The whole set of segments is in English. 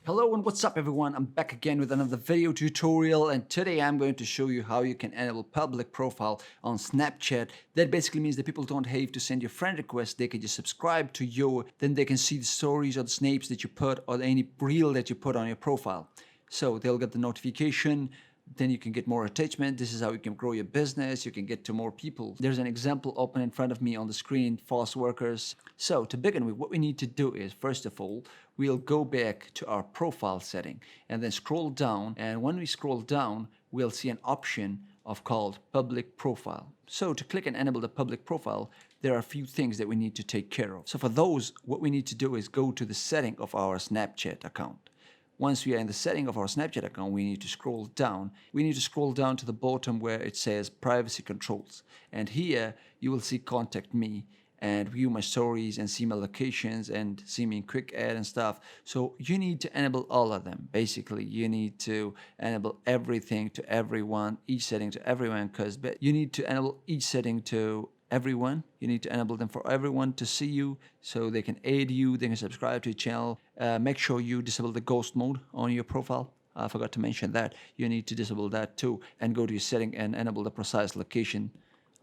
Hello and what's up everyone, I'm back again with another video tutorial, and today I'm going to show you how you can enable public profile on Snapchat. That basically means that people don't have to send you friend requests, they can just subscribe to you, then they can see the stories or the snaps that you put or any reel that you put on your profile. So they'll get the notification, then you can get more attachment. This is how you can grow your business. You can get to more people. There's an example open in front of me on the screen, fast workers. So to begin with, what we need to do is, first of all, we'll go back to our profile setting and then scroll down. And when we scroll down, we'll see an option of called public profile. So to click and enable the public profile, there are a few things that we need to take care of. So for those, what we need to do is go to the setting of our Snapchat account. Once we are in the setting of our Snapchat account, we need to scroll down. We need to scroll down to the bottom where it says privacy controls. And here you will see contact me and view my stories and see my locations and see me in quick add and stuff. So you need to enable all of them. Basically, you need to enable everything to everyone, each setting to everyone, because you need to enable each setting to everyone. You need to enable them for everyone to see you so they can aid you, they can subscribe to your channel. Make sure you disable the ghost mode on your profile. I forgot to mention that. You need to disable that too and go to your setting and enable the precise location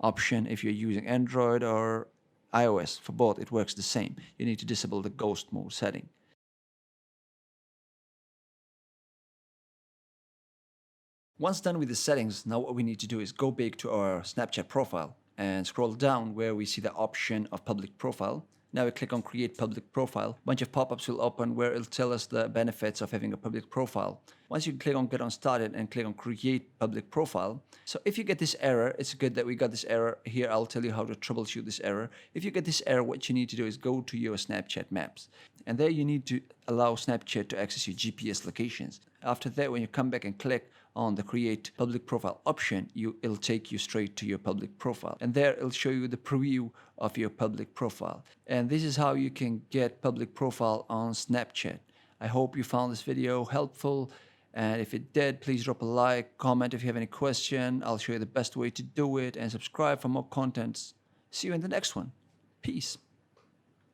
option if you're using Android or iOS. For both, it works the same. You need to disable the ghost mode setting. Once done with the settings, now what we need to do is go back to our Snapchat profile and scroll down where we see the option of public profile. Now we click on create public profile. A bunch of pop-ups will open where it'll tell us the benefits of having a public profile. Once you click on get on started and click on create public profile. So if you get this error, it's good that we got this error. Here I'll tell you how to troubleshoot this error. If you get this error, what you need to do is go to your Snapchat maps. And there you need to allow Snapchat to access your GPS locations. After that, when you come back and click on the create public profile option, it'll take you straight to your public profile. And there it'll show you the preview of your public profile. And this is how you can get public profile on Snapchat. I hope you found this video helpful. And if it did, please drop a like, comment if you have any question. I'll show you the best way to do it, and subscribe for more contents. See you in the next one. Peace.